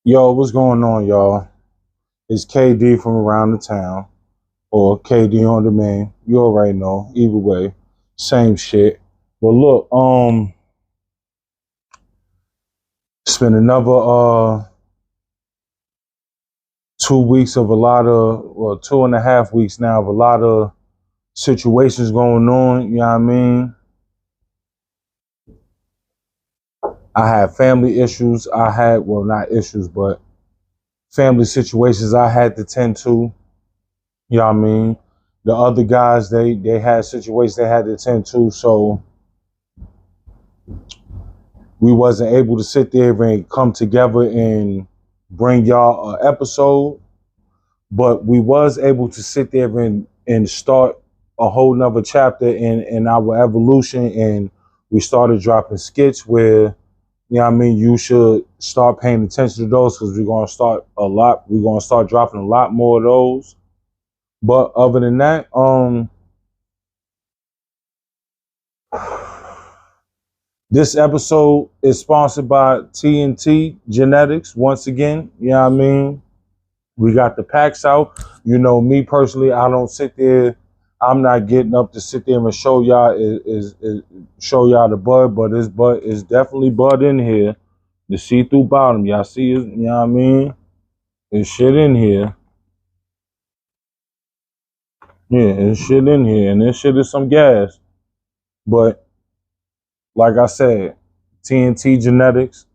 Yo, what's going on, y'all? It's KD from around the town, or KD on demand. You already know. Either way, same shit. But look, it's been another 2 weeks of a lot of, well, 2.5 weeks now of a lot of situations going on. You know what I mean? I had family issues. I had, well, not issues, but family situations I had to tend to. You know what I mean? The other guys, they had situations they had to tend to, so we wasn't able to sit there and come together and bring y'all an episode, but we was able to sit there and start a whole nother chapter in our evolution, and we started dropping skits where, you know what I mean, you should start paying attention to those because we're gonna start dropping a lot more of those. But other than that, this episode is sponsored by TNT Genetics once again. You know what I mean? We got the packs out. You know, me personally, I don't sit there. I'm not getting up to sit there and show y'all show y'all the bud, but this bud is definitely bud in here. The see-through bottom, y'all see it? You know what I mean? There's shit in here. Yeah, there's shit in here, and this shit is some gas. But like I said, TNT Genetics.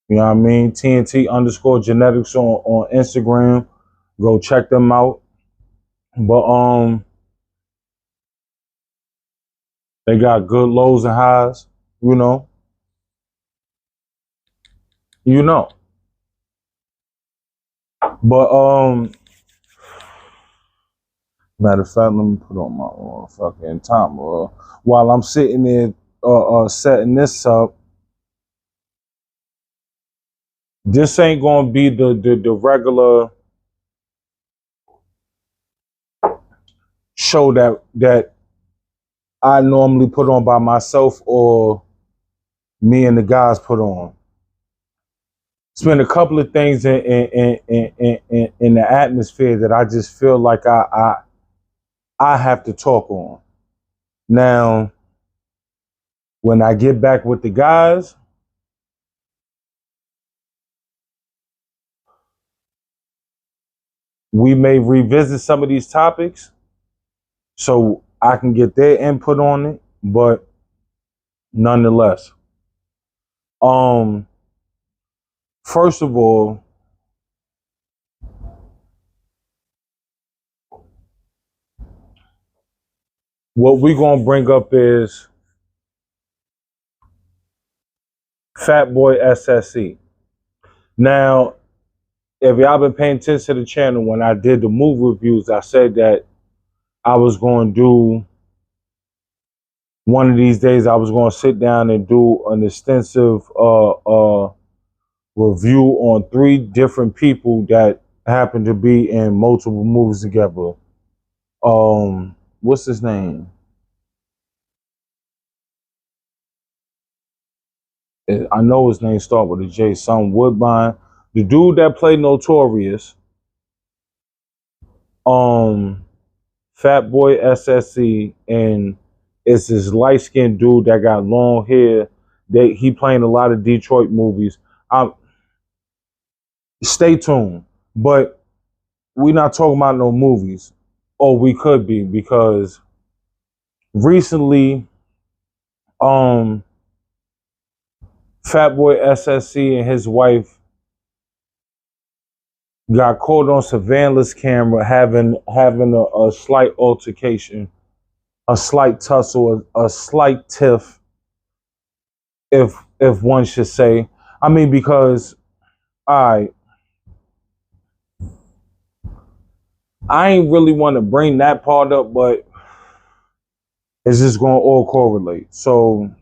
You know what I mean? TNT underscore genetics on Instagram. Go check them out. But they got good lows and highs, you know. You know. But matter of fact, let me put on my fucking timer. While I'm sitting there setting this up, this ain't gonna be the regular show that I normally put on by myself or me and the guys put on. It's been a couple of things in the atmosphere that I just feel like I have to talk on. Now, when I get back with the guys, we may revisit some of these topics so I can get their input on it, but nonetheless. Um First of all, what we're gonna bring up is Fat Boy SSE. Now, if y'all been paying attention to the channel, when I did the movie reviews, I said that I was going to do one of these days. I was going to sit down and do an extensive review on three different people that happen to be in multiple movies together. What's his name? I know his name starts with a J. Son Woodbine, the dude that played Notorious. Fat Boy SSC, and it's this light skinned dude that got long hair. He playing a lot of Detroit movies. Stay tuned, but we're not talking about no movies, or we could be, because recently, Fat Boy SSC and his wife got caught on surveillance camera having a slight altercation, a slight tussle, a slight tiff, if one should say. I mean, because I ain't really want to bring that part up, but it's just going to all correlate. So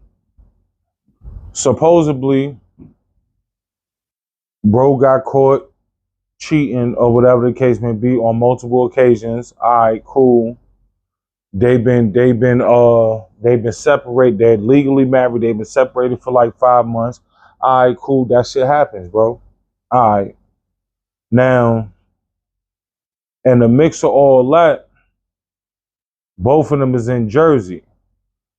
supposedly, bro got caught cheating or whatever the case may be on multiple occasions. All right, cool. They've been separated. They're legally married. They've been separated for like 5 months. All right, cool. That shit happens, bro. All right. Now, in the mix of all that, both of them is in Jersey.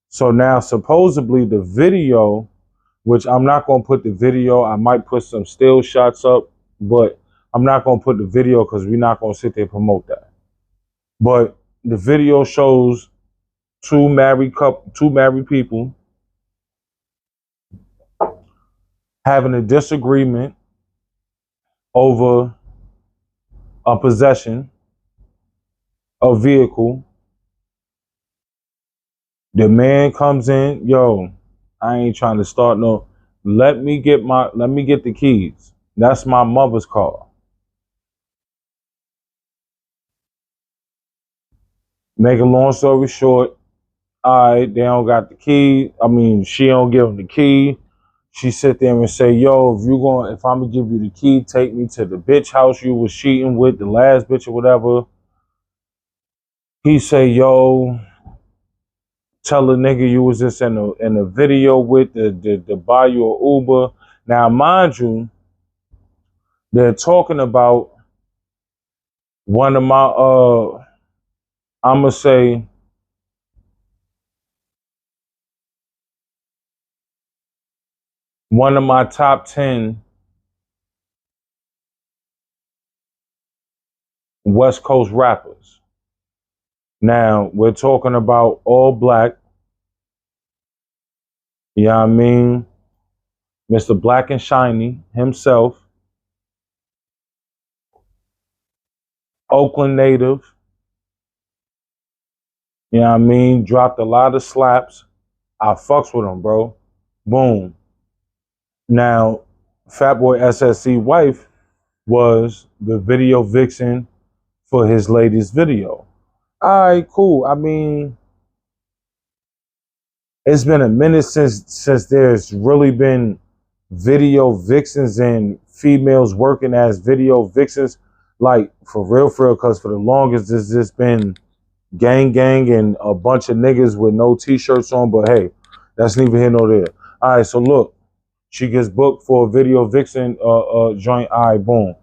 So now supposedly the video, which I'm not going to put the video, I might put some still shots up, but I'm not going to put the video because we're not going to sit there and promote that. But the video shows two married people having a disagreement over a possession, a vehicle. The man comes in, yo, I ain't trying to start no. Let me get the keys. That's my mother's car. Make a long story short, all right, they don't got the key. I mean, she don't give him the key. She sit there and say, yo, if I'm gonna give you the key, take me to the bitch house you was cheating with, the last bitch or whatever. He say, yo, tell the nigga you was just in a video with the buy you a Uber. Now, mind you, they're talking about one of my I'ma say one of my top 10 West Coast rappers. Now, we're talking about all black, you know what I mean? Mr. Black and Shiny himself, Oakland native, you know what I mean? Dropped a lot of slaps. I fucks with him, bro. Boom. Now, Fatboy SSC wife was the video vixen for his latest video. All right, cool. I mean, it's been a minute since there's really been video vixens and females working as video vixens, like for real, because for the longest there's just been gang and a bunch of niggas with no t-shirts on, but hey, that's neither here nor there. All right, so look, she gets booked for a video vixen joint. All right, boom.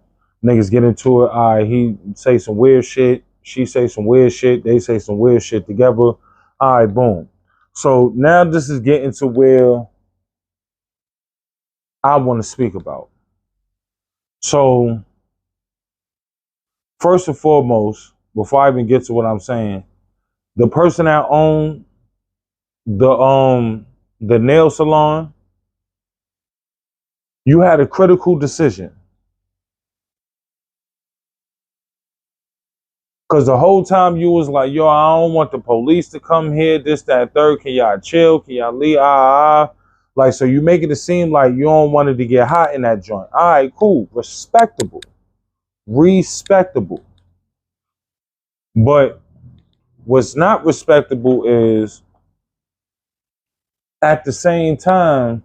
Niggas get into it. All right, he say some weird shit. She say some weird shit. They say some weird shit together. All right, boom. So now this is getting to where I want to speak about. So first and foremost, before I even get to what I'm saying, the person that owned the nail salon, you had a critical decision. Because the whole time you was like, yo, I don't want the police to come here, this, that, third. Can y'all chill? Can y'all leave? Like, so you making it seem like you don't want it to get hot in that joint. All right, cool. Respectable. Respectable. But what's not respectable is at the same time,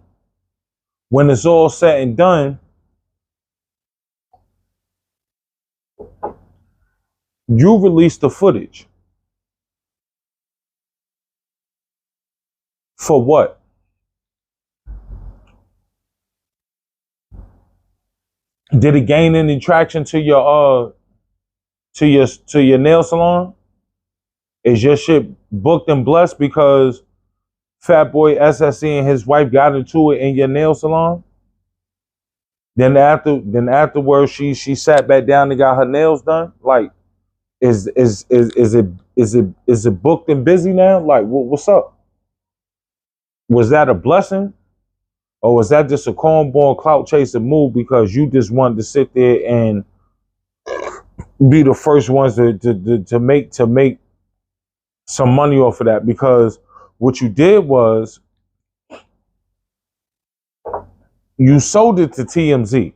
when it's all said and done, you release the footage. For what? Did it gain any traction to your nail salon? Is your shit booked and blessed because Fatboy SSC and his wife got into it in your nail salon? Then afterwards she sat back down and got her nails done? Like, is it booked and busy now? Like, what's up? Was that a blessing? Or was that just a cornball clout chaser move because you just wanted to sit there and be the first ones to make some money off of that? Because what you did was you sold it to TMZ.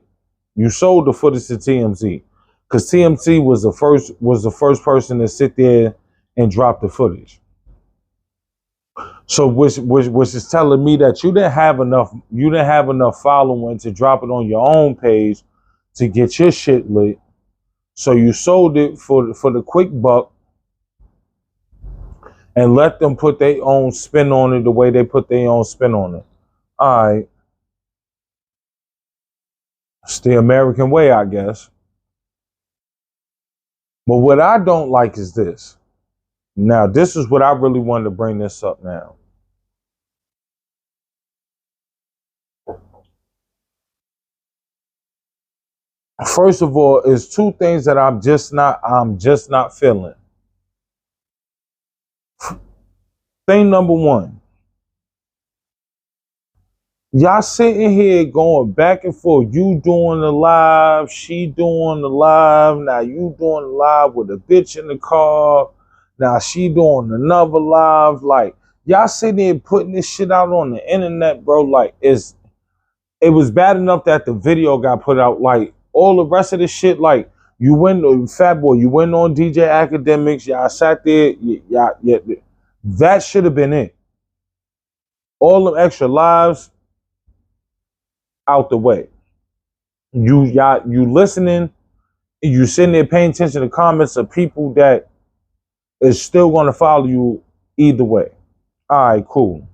You sold the footage to TMZ because TMZ was the first person to sit there and drop the footage. So which is telling me that you didn't have enough following to drop it on your own page to get your shit lit. So you sold it for the quick buck and let them put their own spin on it the way they put their own spin on it. All right. It's the American way, I guess. But what I don't like is this. Now, this is what I really wanted to bring this up now. First of all, is two things that I'm just not feeling. Thing number one, y'all sitting here going back and forth. You doing the live, she doing the live. Now you doing the live with a bitch in the car. Now she doing another live. Like, y'all sitting here putting this shit out on the internet, bro. Like, it was bad enough that the video got put out. Like, all the rest of the shit, like, you went, Fat Boy, you went on DJ Academics. Y'all sat there. That should have been it. All them extra lives out the way. You listening, you sitting there paying attention to comments of people that is still going to follow you either way. All right, cool.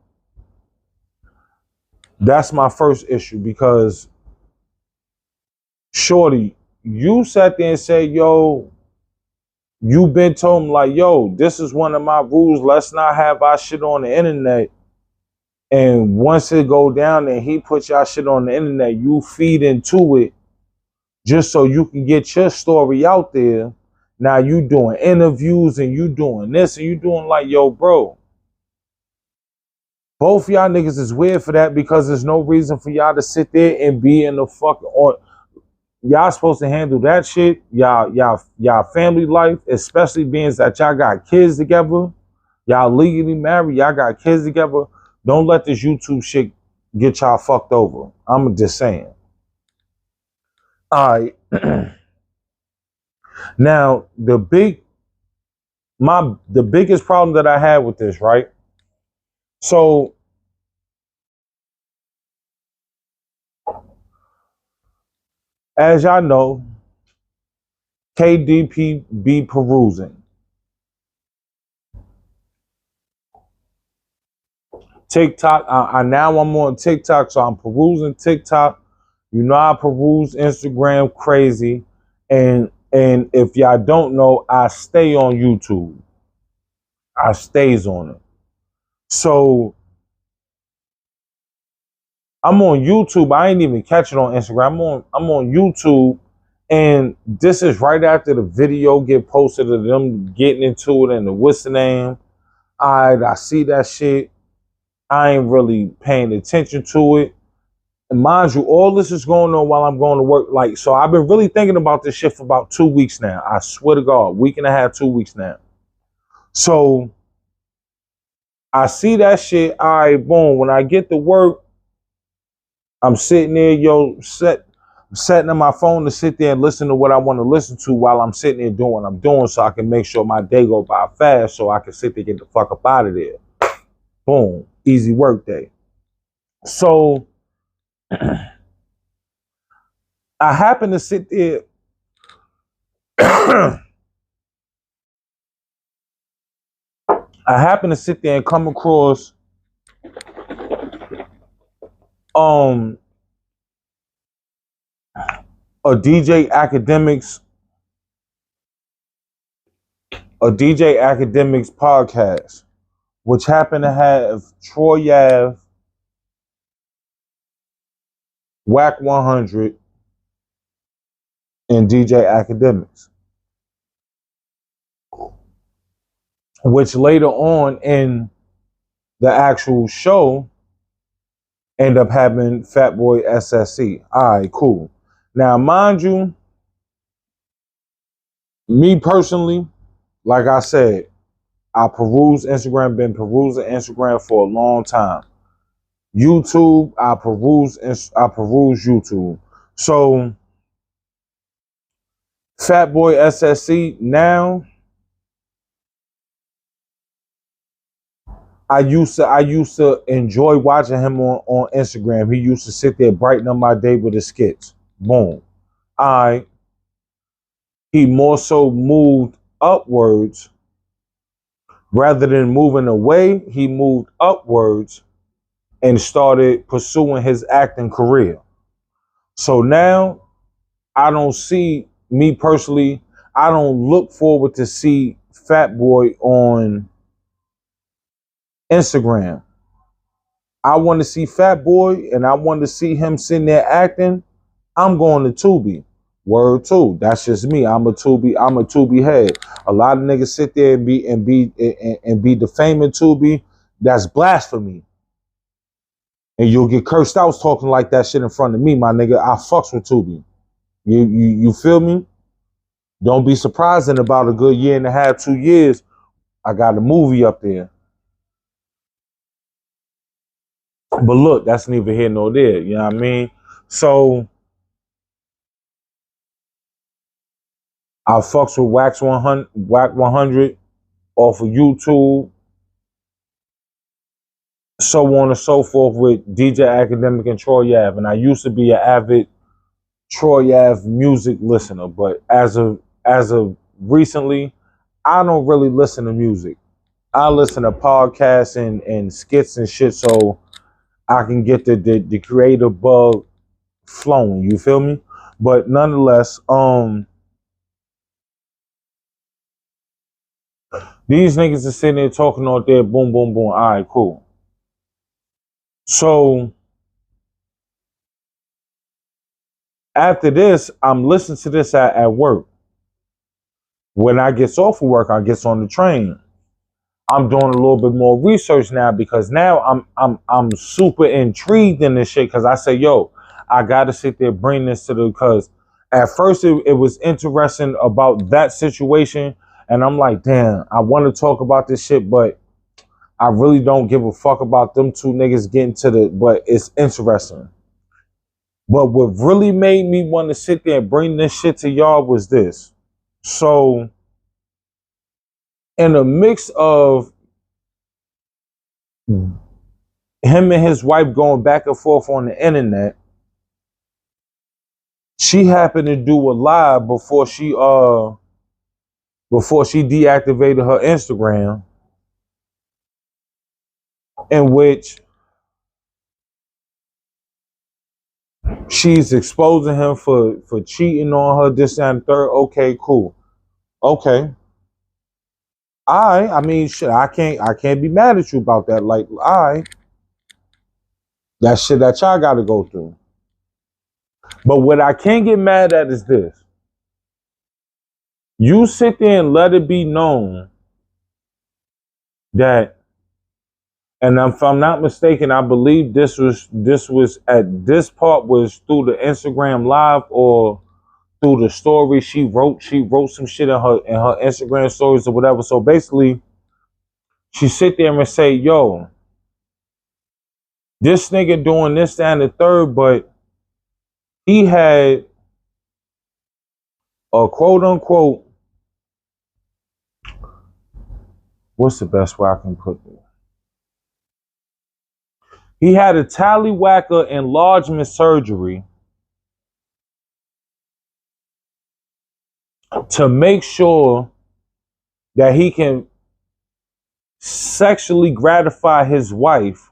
That's my first issue, because shorty, you sat there and said, yo, you been told him like, yo, this is one of my rules. Let's not have our shit on the internet. And once it go down and he puts y'all shit on the internet, you feed into it just so you can get your story out there. Now you doing interviews and you doing this and you doing like, yo, bro. Both y'all niggas is weird for that, because there's no reason for y'all to sit there and be in the fucking on. Y'all supposed to handle that shit. Y'all family life, especially being that y'all got kids together. Y'all legally married. Y'all got kids together. Don't let this YouTube shit get y'all fucked over. I'm just saying. All right. Now, the biggest problem that I had with this, right? So, as y'all know, KDP be perusing. TikTok, now I'm on TikTok, so I'm perusing TikTok. You know, I peruse Instagram crazy. And if y'all don't know, I stay on YouTube. I stays on it. So I'm on YouTube. I ain't even catch it on Instagram. I'm on YouTube, and this is right after the video get posted of them getting into it and the what's the name. I see that shit. I ain't really paying attention to it. And mind you, all this is going on while I'm going to work. Like, so I've been really thinking about this shit for about 2 weeks now. I swear to God, week and a half, 2 weeks now. So I see that shit. All right, boom. When I get to work, I'm sitting there, setting on my phone to sit there and listen to what I want to listen to while I'm sitting there doing what I'm doing, so I can make sure my day go by fast, so I can sit there and get the fuck up out of there. Boom. Easy work day. So I happen to sit there. I happen to sit there and come across a DJ Academics podcast, which happened to have Troy Ave, Whack 100, and DJ Academics. Which later on in the actual show end up having Fat Boy SSC. All right, cool. Now, mind you, me personally, like I said, I peruse Instagram, been perusing Instagram for a long time. YouTube, I peruse YouTube. So, Fat Boy SSC, now, I used to enjoy watching him on Instagram. He used to sit there brighten up my day with his skits. Boom. He more so moved upwards rather than moving away. He moved upwards and started pursuing his acting career. So now I don't see, me personally, I don't look forward to see Fat Boy on Instagram. I want to see Fat Boy and I want to see him sitting there acting. I'm going to Tubi. Word two. That's just me. I'm a Tubi head. A lot of niggas sit there and be defaming Tubi. That's blasphemy. And you'll get cursed out talking like that shit in front of me, my nigga. I fucks with Tubi. You feel me? Don't be surprised in about a good year and a half, 2 years, I got a movie up there. But look, that's neither here nor there. You know what I mean? So I fucks with Wax 100, Whack 100 off of YouTube, so on and so forth with DJ Academic and Troy Ave. And I used to be an avid Troy Ave music listener, but as of recently, I don't really listen to music. I listen to podcasts and skits and shit so I can get the creative bug flowing. You feel me? But nonetheless, these niggas are sitting there talking out there, boom, boom, boom. All right, cool. So after this, I'm listening to this at work. When I get off of work, I get on the train. I'm doing a little bit more research now because now I'm super intrigued in this shit because I say, yo, I gotta sit there, bring this to the, because at first it was interesting about that situation. And I'm like, damn, I want to talk about this shit, but I really don't give a fuck about them two niggas getting to the, but it's interesting. But what really made me want to sit there and bring this shit to y'all was this. So, in a mix of him and his wife going back and forth on the internet, she happened to do a live before she deactivated her Instagram, in which she's exposing him for cheating on her, this and third. Okay, cool. Okay. I mean, shit, I can't be mad at you about that. Like, that shit that y'all gotta go through. But what I can't get mad at is this. You sit there and let it be known that, and if I'm not mistaken, I believe this was at this part was through the Instagram live or through the story she wrote some shit in her Instagram stories or whatever. So basically, she sit there and say, yo, this nigga doing this, that, and the third, but he had a quote unquote, what's the best way I can put it? He had a tallywhacker enlargement surgery to make sure that he can sexually gratify his wife.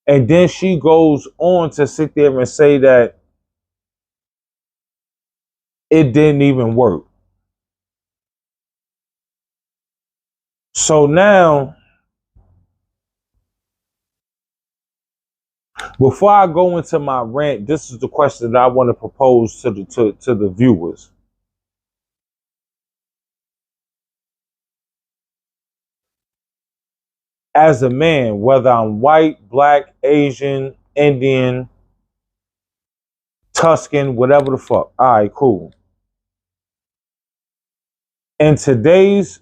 And then she goes on to sit there and say that it didn't even work. So now, before I go into my rant, this is the question that I want to propose to the viewers. As a man, whether I'm white, black, Asian, Indian, Tuscan, whatever the fuck. All right, cool. And today's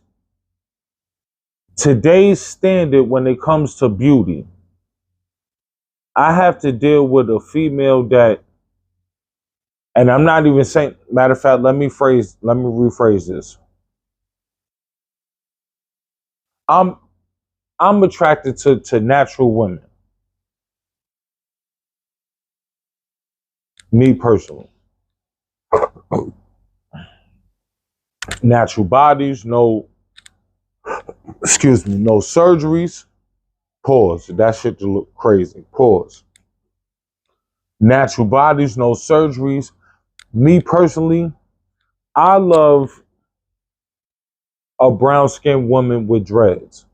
standard when it comes to beauty, I have to deal with a female that, and I'm not even saying, matter of fact, let me rephrase this. I'm attracted to natural women. Me personally. Natural bodies, no surgeries. Pause. That shit to look crazy. Pause. Natural bodies, no surgeries. Me personally, I love a brown skinned woman with dreads.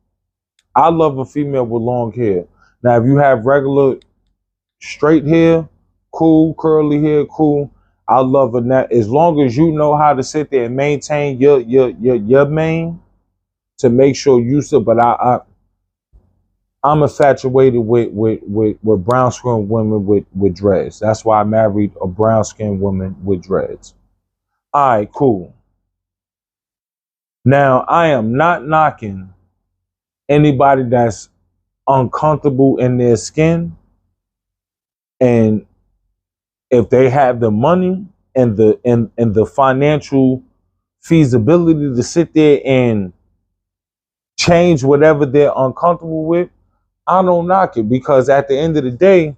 I love a female with long hair. Now, if you have regular straight hair, cool, curly hair, cool. I love a that as long as you know how to sit there and maintain your mane to make sure you still. But I'm infatuated with brown skinned women with dreads. That's why I married a brown skinned woman with dreads. All right, cool. Now I am not knocking anybody that's uncomfortable in their skin, and if they have the money and the financial feasibility to sit there and change whatever they're uncomfortable with, I don't knock it, because at the end of the day,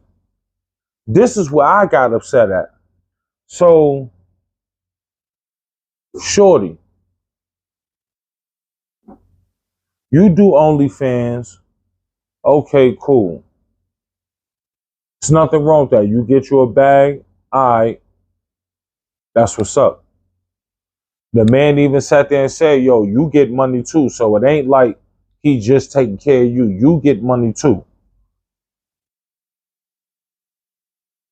this is where I got upset at. So, shorty, you do OnlyFans. Okay, cool. There's nothing wrong with that. You get you a bag. All right, that's what's up. The man even sat there and said, yo, you get money too. So it ain't like he just taking care of you. You get money too.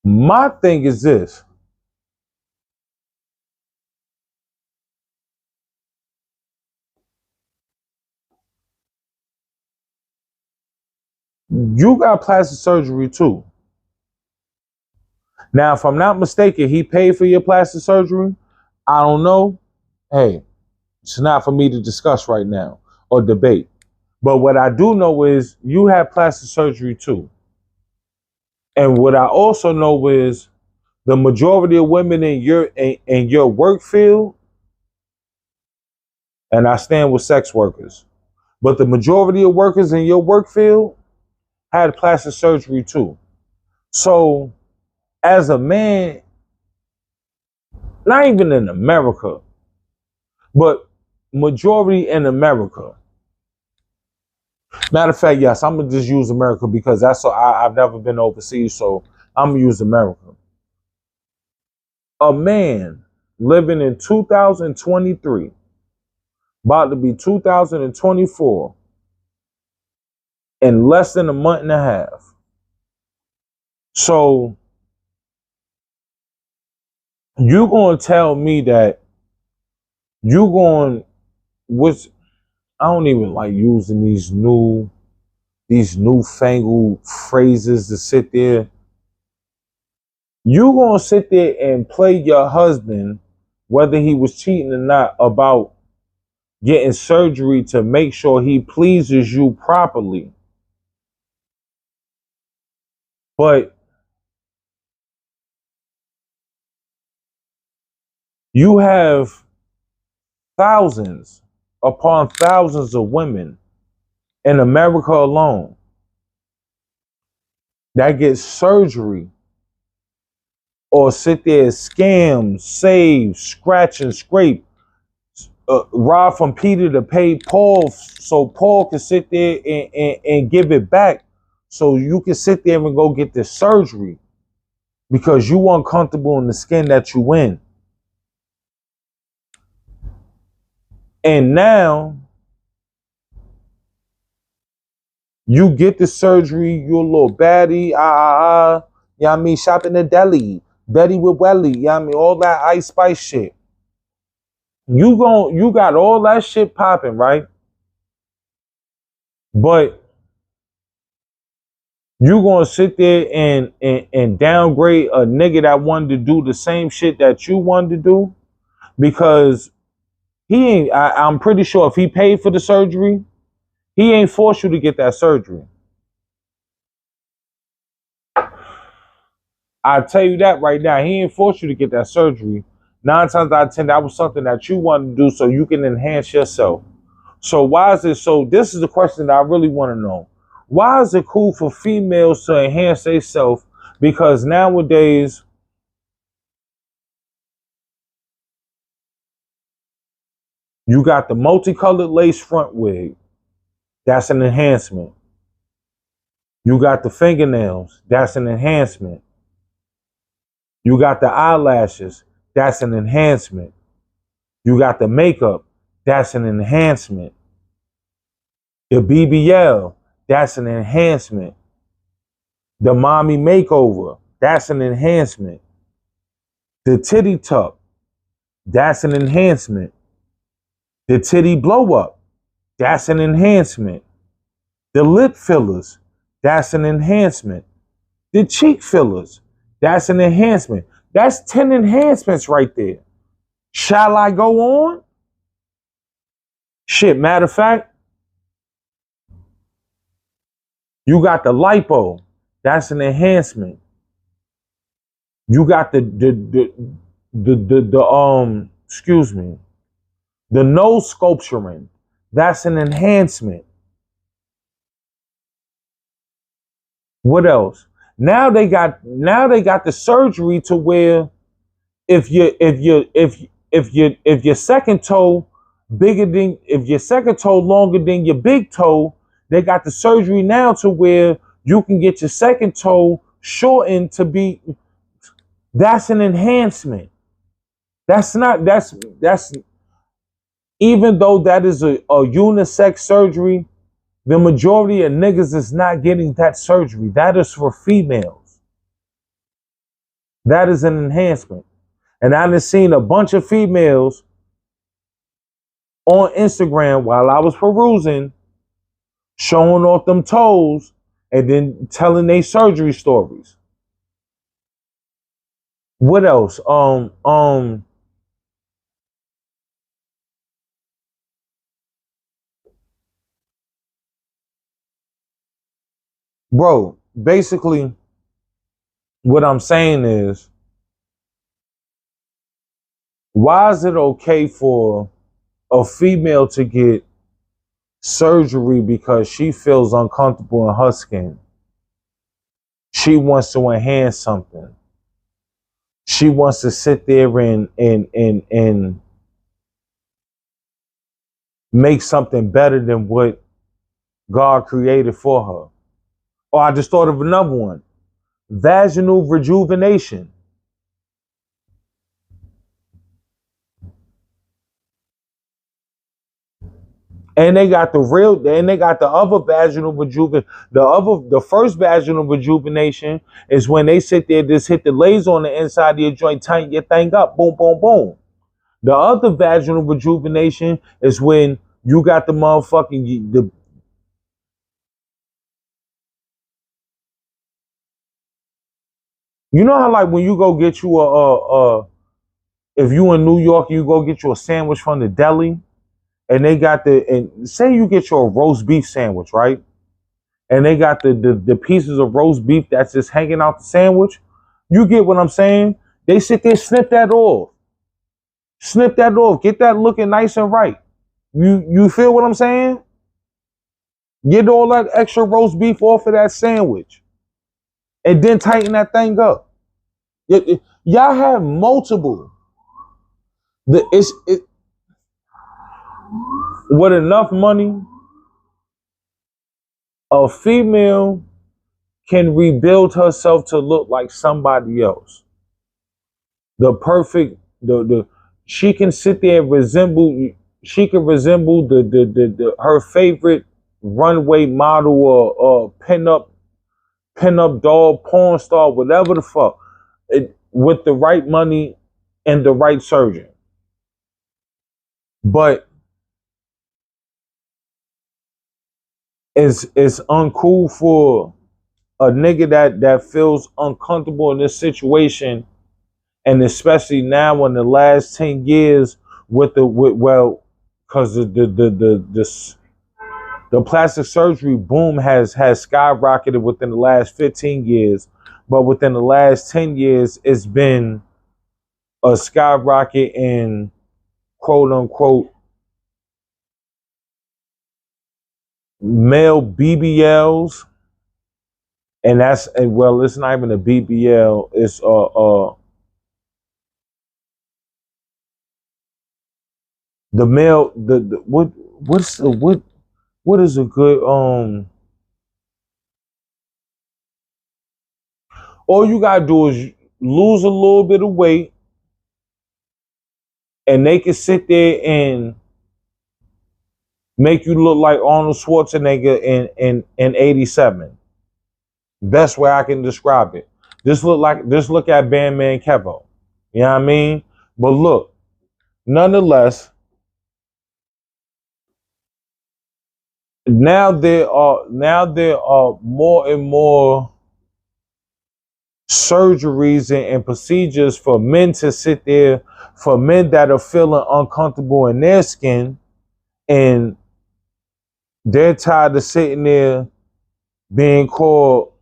My thing is this. You got plastic surgery too. Now, if I'm not mistaken, he paid for your plastic surgery. I don't know. Hey, it's not for me to discuss right now or debate. But what I do know is you have plastic surgery too. And what I also know is the majority of women in your work field, and I stand with sex workers, but the majority of workers in your work field had plastic surgery too. So as a man, not even in America, but majority in America. Matter of fact, yes, I'm gonna just use America because that's so I've never been overseas, so I'm gonna use America. A man living in 2023, about to be 2024, in less than a month and a half. So you gonna tell me that you going, which I don't even like using these newfangled phrases to sit there. You gonna sit there and play your husband, whether he was cheating or not, about getting surgery to make sure he pleases you properly. But you have thousands upon thousands of women in America alone that get surgery or sit there, scam, save, scratch, and scrape, rob from Peter to pay Paul, so Paul can sit there and give it back, so you can sit there and go get this surgery because you uncomfortable in the skin that you in. And now you get the surgery, you're a little baddie, you know what I mean, shop in the deli, Betty with Welly, you know what I mean, all that Ice Spice shit. You got all that shit popping, right? But you gonna sit there and downgrade a nigga that wanted to do the same shit that you wanted to do because he ain't. I'm pretty sure if he paid for the surgery, he ain't forced you to get that surgery. I tell you that right now, he ain't forced you to get that surgery. 9 times out of 10, that was something that you wanted to do so you can enhance yourself. So why is it so? This is the question that I really want to know. Why is it cool for females to enhance themselves? Because nowadays, you got the multicolored lace front wig. That's an enhancement. You got the fingernails. That's an enhancement. You got the eyelashes. that's an enhancement. You got the makeup, that's an enhancement. The BBL, that's an enhancement. The mommy makeover, that's an enhancement. The titty tuck, that's an enhancement. The titty blow up, that's an enhancement. The lip fillers, that's an enhancement. The cheek fillers, that's an enhancement. That's 10 enhancements right there. Shall I go on? Shit, matter of fact, you got the lipo, that's an enhancement. You got the excuse me, the nose sculpturing, that's an enhancement. What else? Now they got the surgery to where if your second toe if your second toe longer than your big toe, they got the surgery now to where you can get your second toe shortened to be. That's an enhancement. That's even though that is a unisex surgery, the majority of niggas is not getting that surgery. That is for females. That is an enhancement. And I done seen a bunch of females on Instagram while I was perusing, showing off them toes and then telling their surgery stories. What else? Bro, basically what I'm saying is, why is it okay for a female to get surgery because she feels uncomfortable in her skin? She wants to enhance something. She wants to sit there and make something better than what God created for her. Or I just thought of another one. Vaginal rejuvenation. And they got the other vaginal rejuvenation. The first vaginal rejuvenation is when they sit there, just hit the laser on the inside of your joint, tighten your thing up, boom, boom, boom. The other vaginal rejuvenation is when you got the motherfucking you know how like when you go get you if you in New York, you go get you a sandwich from the deli, and they got and say you get you a roast beef sandwich, right? And they got the pieces of roast beef that's just hanging out the sandwich. You get what I'm saying? They sit there, snip that off. Snip that off. Get that looking nice and right. You feel what I'm saying? Get all that extra roast beef off of that sandwich. And then tighten that thing up. Y'all have multiple. With enough money, a female can rebuild herself to look like somebody else. The perfect, she can sit there and resemble. She can resemble her favorite runway model or pinup doll, porn star, whatever the fuck, with the right money and the right surgeon. But it's uncool for a nigga that feels uncomfortable in this situation, and especially now in the last 10 years because the plastic surgery boom has skyrocketed within the last 15 years, but within the last 10 years it's been a skyrocket in quote unquote male BBLs, and it's not even a BBL, it's the male what is a good all you gotta do is lose a little bit of weight, and they can sit there and make you look like Arnold Schwarzenegger in 87. Best way I can describe it. Just look at Bandman Kevo. You know what I mean? But look, nonetheless, now there are more and more surgeries and procedures for men to sit there, for men that are feeling uncomfortable in their skin, and they're tired of sitting there being called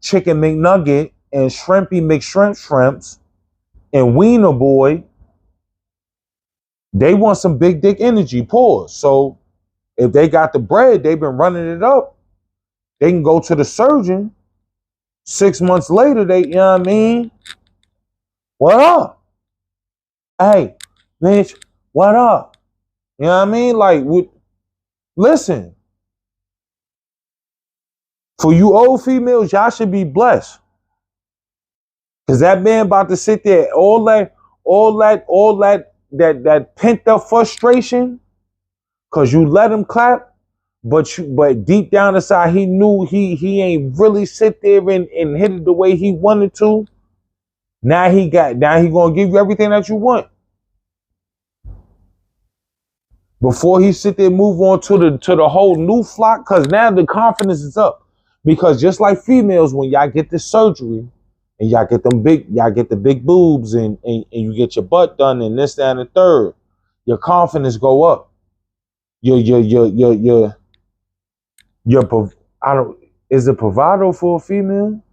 chicken McNugget and shrimpy McShrimps and Wiener Boy. They want some big dick energy, pause. So if they got the bread, they've been running it up, they can go to the surgeon. 6 months later, they, you know what I mean? What up? Hey, bitch, what up? You know what I mean? Like, listen, for you old females, y'all should be blessed. Cause that man about to sit there, all that pent up frustration, cause you let him clap, but deep down inside he knew he ain't really sit there and hit it the way he wanted to. Now he gonna give you everything that you want. Before he sit there, move on to the whole new flock, cause now the confidence is up. Because just like females, when y'all get this surgery and y'all get the big boobs and you get your butt done and this, that, and the third, your confidence go up. Is it bravado for a female?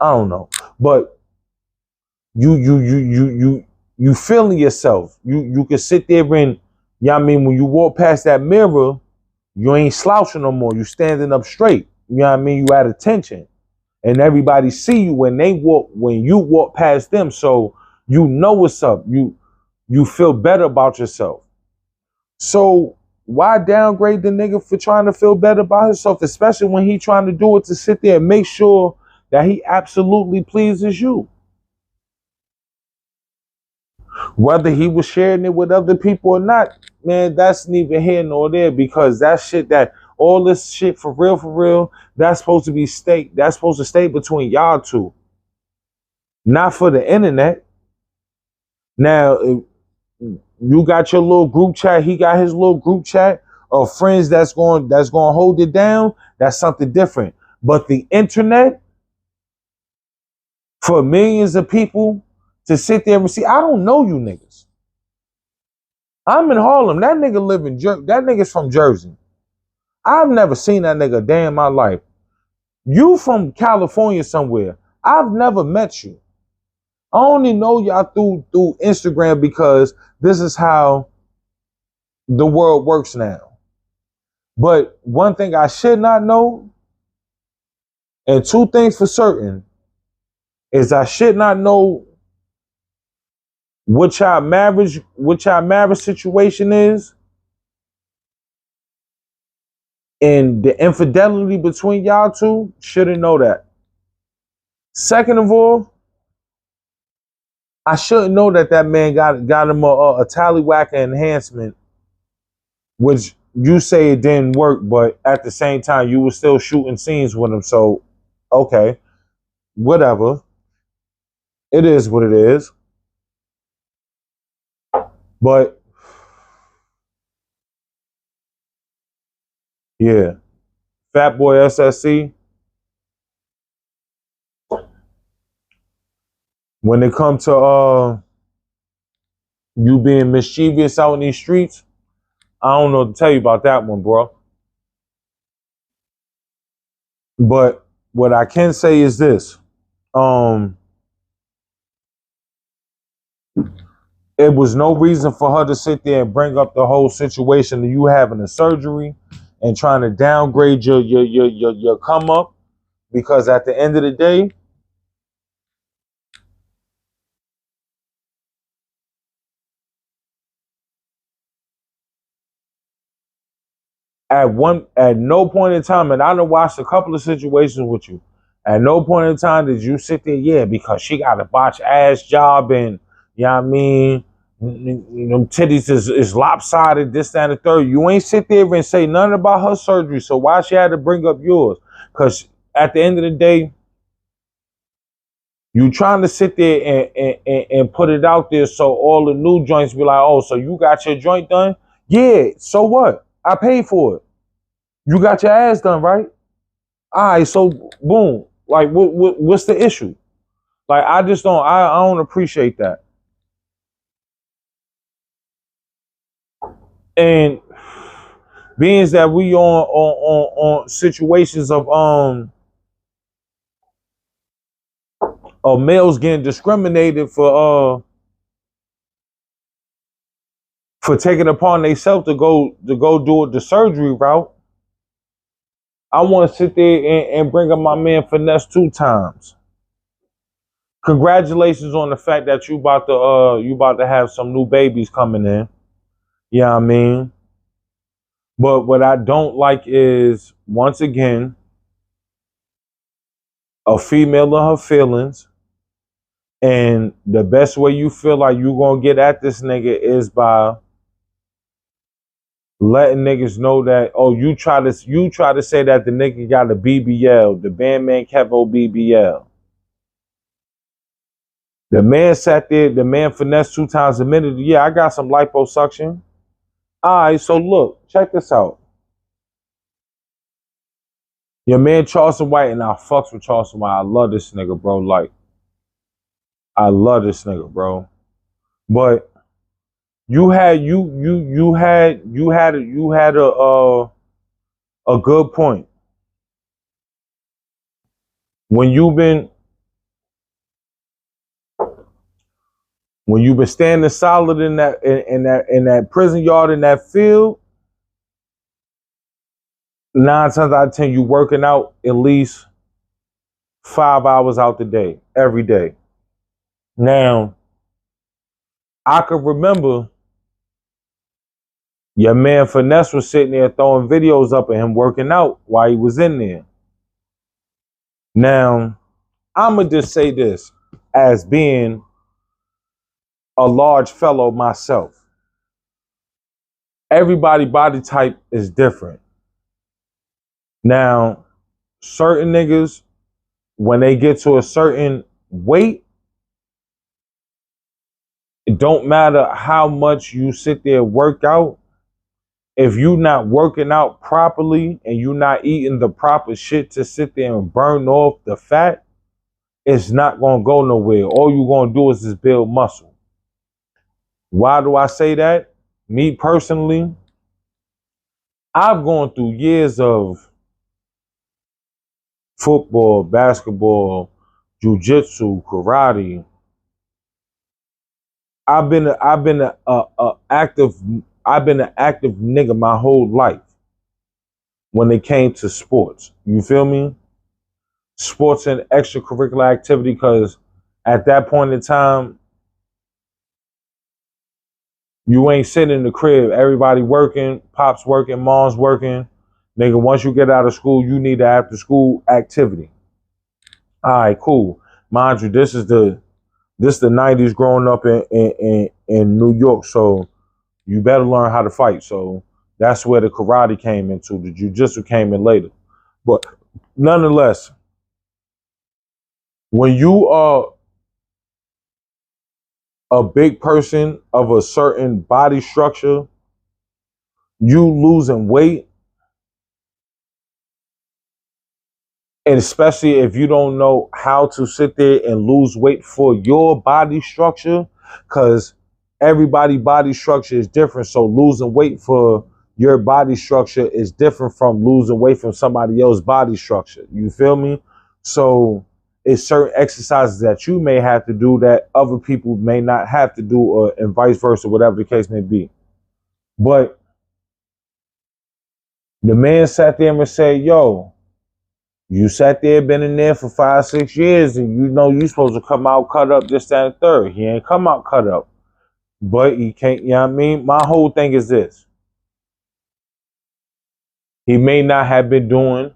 I don't know, but you feeling yourself. You can sit there and, you know what I mean, when you walk past that mirror, you ain't slouching no more. You standing up straight. You know what I mean? You at attention. And everybody see you when you walk past them. So you know what's up. You feel better about yourself. So why downgrade the nigga for trying to feel better about himself, especially when he trying to do it to sit there and make sure that he absolutely pleases you? Whether he was sharing it with other people or not, man, that's neither here nor there, because all this shit for real, that's supposed to stay between y'all two. Not for the internet. Now, you got your little group chat, he got his little group chat of friends that's going to hold it down, that's something different. But the internet, for millions of people to sit there and see, I don't know you niggas. I'm in Harlem. That nigga that nigga's from Jersey. I've never seen that nigga a day in my life. You from California somewhere. I've never met you. I only know y'all through Instagram, because this is how the world works now. But one thing I should not know, and two things for certain, is I should not know what y'all marriage situation is, and the infidelity between y'all two. Shouldn't know that. Second of all, I shouldn't know that man got him a tallywhacker enhancement, which you say it didn't work, but at the same time you were still shooting scenes with him. So, okay, whatever. It is what it is. But yeah, Fat Boy SSC. When it comes to you being mischievous out in these streets, I don't know what to tell you about that one, bro. But what I can say is this. It was no reason for her to sit there and bring up the whole situation of you having a surgery and trying to downgrade your come up, because at the end of the day, at no point in time, and I done watched a couple of situations with you, at no point in time did you sit there, yeah, because she got a botch ass job and You know what I mean? Them titties is lopsided, this, that, and the third. You ain't sit there and say nothing about her surgery, so why she had to bring up yours? Because at the end of the day, you trying to sit there and put it out there so all the new joints be like, oh, so you got your joint done? Yeah, so what? I paid for it. You got your ass done, right? All right, so boom. Like, what's the issue? Like, I just don't, I don't appreciate that. And being that we on situations of males getting discriminated for taking upon themselves to go do the surgery route, I want to sit there and bring up my man Finesse 2 times. Congratulations on the fact that you about to have some new babies coming in. You know what I mean? But what I don't like is, once again, a female in her feelings. And the best way you feel like you gonna get at this nigga is by letting niggas know that, oh, you try to say that the nigga got a BBL, the Bandman Kevo BBL. The man sat there, the man finessed 2 times a minute. Yeah, I got some liposuction. All right, so look, check this out. Your man Charleston White, and I fucks with Charleston White. I love this nigga, bro. Like, I love this nigga, bro. But you had a good point. When you've been standing solid in that prison yard, in that field, 9 times out of 10 you working out at least 5 hours out the day, every day. Now, I could remember your man Finesse was sitting there throwing videos up of him working out while he was in there. Now, I'ma just say this as being a large fellow myself. Everybody's body type is different. Now, certain niggas, when they get to a certain weight, it don't matter how much you sit there and work out. If you not working out properly and you not eating the proper shit to sit there and burn off the fat, it's not gonna go nowhere. All you gonna do is just build muscle. Why do I say that? Me personally, I've gone through years of football, basketball, jiu-jitsu, karate. I've been an active nigga my whole life when it came to sports. You feel me? Sports and extracurricular activity, because at that point in time, you ain't sitting in the crib. Everybody working, pops working, mom's working. Nigga, once you get out of school, you need an after school activity. All right, cool. Mind you, this is the 90s growing up in New York, so you better learn how to fight. So that's where the karate came into. The jiu-jitsu came in later. But nonetheless, when you are a big person of a certain body structure, you losing weight, and especially if you don't know how to sit there and lose weight for your body structure, because everybody's body structure is different. So losing weight for your body structure is different from losing weight from somebody else's body structure. You feel me? So it's certain exercises that you may have to do that other people may not have to do, or and vice versa, whatever the case may be. But the man sat there and said, yo, you sat there, been in there for 5-6 years, and you know you supposed to come out cut up, this, that, and third. He ain't come out cut up. But he can't, you know what I mean? My whole thing is this. He may not have been doing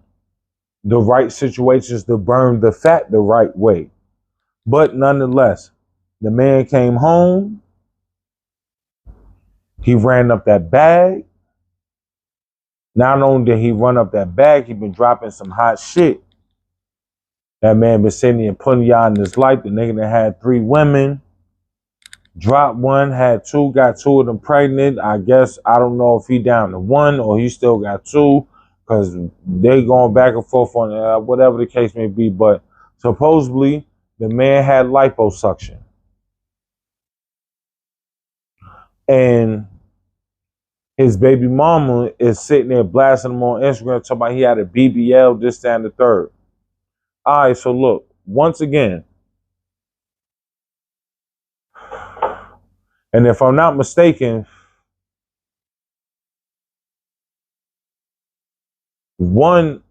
the right situations to burn the fat the right way. But nonetheless, The man came home. He ran up that bag. Not only did he run up that bag, he been dropping some hot shit. That man been sitting there putting y'all in his life. The nigga that had 3 women, dropped 1, had 2, got 2 of them pregnant. I guess, I don't know if he down to 1 or he still got 2, because they going back and forth on whatever the case may be. But supposedly, the man had liposuction. And his baby mama is sitting there blasting him on Instagram, talking about he had a BBL, this, that, and the third. All right, so look, once again, and if I'm not mistaken, one,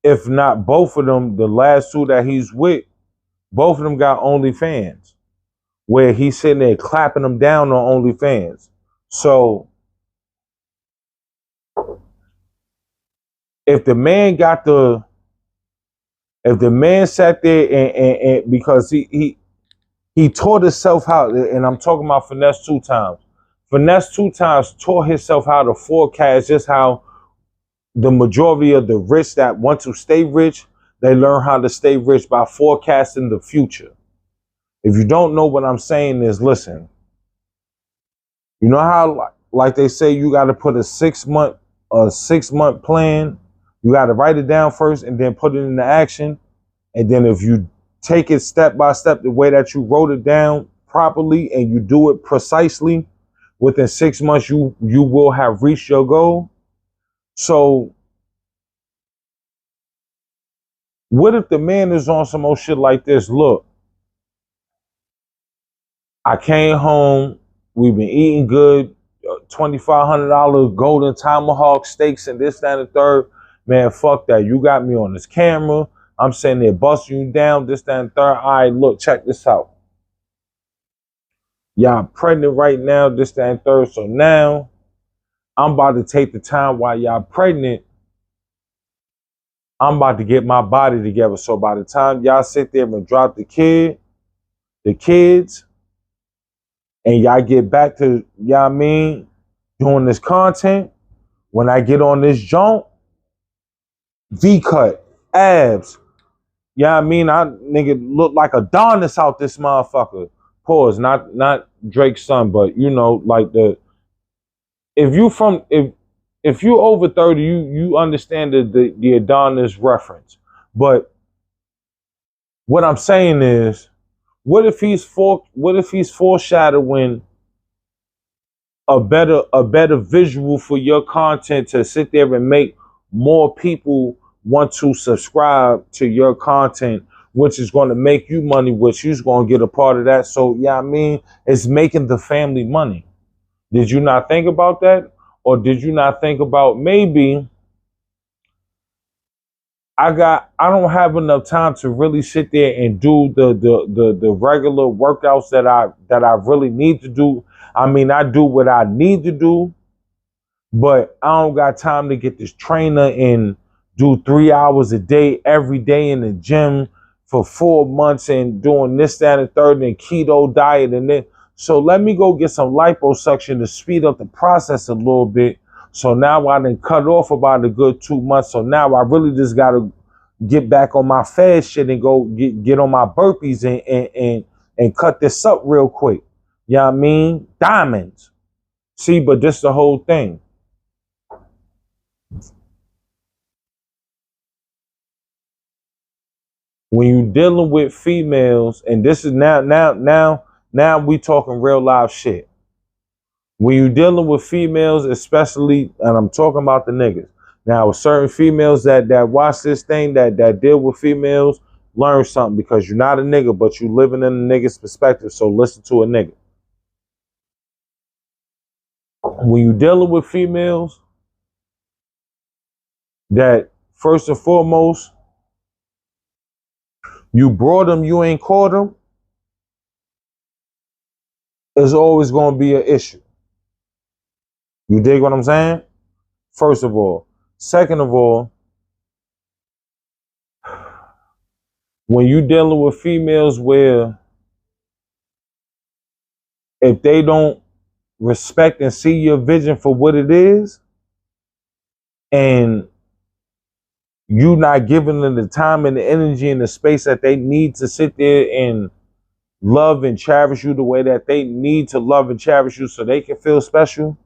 if not both of them, the last 2 that he's with, both of them got OnlyFans, where he's sitting there clapping them down on OnlyFans. So if the man sat there and because he taught himself how, and I'm talking about Finesse 2 times. Finesse 2 times taught himself how to forecast just how the majority of the rich that want to stay rich, they learn how to stay rich by forecasting the future. If you don't know what I'm saying is, listen, you know how, like they say, you got to put a 6-month plan. You got to write it down first and then put it into action. And then if you take it step by step, the way that you wrote it down properly, and you do it precisely, within 6 months, you will have reached your goal. So what if the man is on some old shit like this? Look, I came home, we've been eating good, $2,500 golden tomahawk steaks and this, that, and the third. Man, fuck that. You got me on this camera. I'm sitting there busting you down, this, that, and third. All right, look, check this out. Y'all pregnant right now, this, that, and third. So now I'm about to take the time while y'all pregnant. I'm about to get my body together. So by the time y'all sit there and drop the kids, and y'all get back to, y'all mean, doing this content, when I get on this joint, V-cut, abs, yeah, I mean, I nigga look like Adonis out this motherfucker. Pause, not Drake's son, but you know, like if you over 30, you understand the Adonis reference. But what I'm saying is, what if he's foreshadowing a better visual for your content to sit there and make more people want to subscribe to your content, which is going to make you money, which you're going to get a part of that. So, yeah, I mean, it's making the family money. Did you not think about that? Or did you not think about maybe I don't have enough time to really sit there and do the regular workouts that I really need to do. I mean, I do what I need to do, but I don't got time to get this trainer and do 3 hours a day every day in the gym for 4 months and doing this, that, and third, and keto diet and then. So let me go get some liposuction to speed up the process a little bit. So now I done cut off about a good 2 months. So now I really just gotta get back on my fast shit and go get on my burpees and cut this up real quick. You know what I mean? Diamonds. See, but this the whole thing. When you dealing with females, and this is now we talking real live shit. When you dealing with females, especially, and I'm talking about the niggas. Now, with certain females that watch this thing, that deal with females, learn something, because you're not a nigga, but you living in a nigga's perspective. So listen to a nigga. When you dealing with females, that first and foremost, you brought them, you ain't caught them, there's always going to be an issue. You dig what I'm saying? First of all. Second of all, when you dealing with females where if they don't respect and see your vision for what it is, and you not giving them the time and the energy and the space that they need to sit there and love and cherish you the way that they need to love and cherish you so they can feel special,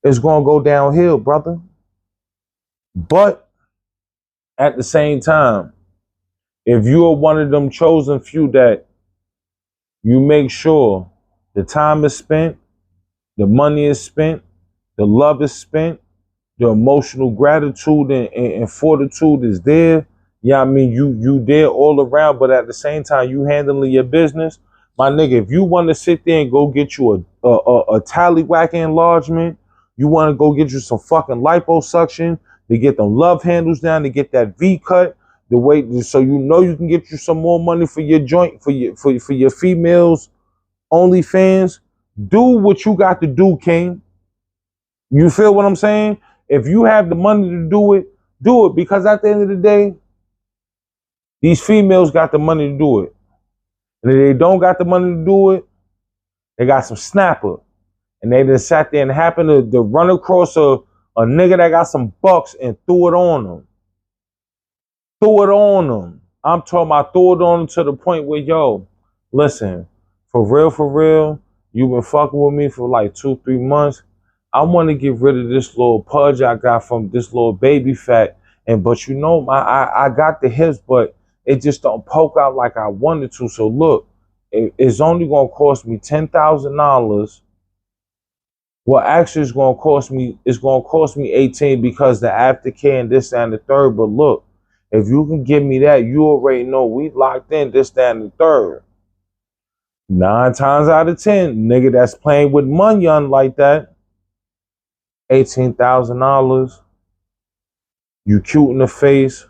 it's going to go downhill, brother. But at the same time, if you are one of them chosen few that you make sure the time is spent, the money is spent, the love is spent, the emotional gratitude and fortitude is there. Yeah, I mean, you there all around, but at the same time, you handling your business. My nigga, if you want to sit there and go get you a tallywhack enlargement, you want to go get you some fucking liposuction to get them love handles down, to get that V cut, the way so you know you can get you some more money for your joint, for your females OnlyFans. Do what you got to do, King. You feel what I'm saying? If you have the money to do it, because at the end of the day, these females got the money to do it. And if they don't got the money to do it, they got some snapper. And they just sat there and happened to run across a nigga that got some bucks and threw it on them. I'm talking about threw it on them to the point where, yo, listen, for real, you been fucking with me for like 2-3 months. I want to get rid of this little pudge I got from this little baby fat. But you know, I got the hips, but it just don't poke out like I wanted to. So look, it's only going to cost me $10,000. Well, actually, it's going to cost me 18 because the aftercare and this and the third. But look, if you can give me that, you already know we locked in this, that, and the third. 9 times out of 10, nigga that's playing with money like that, $18,000, you cute in the face.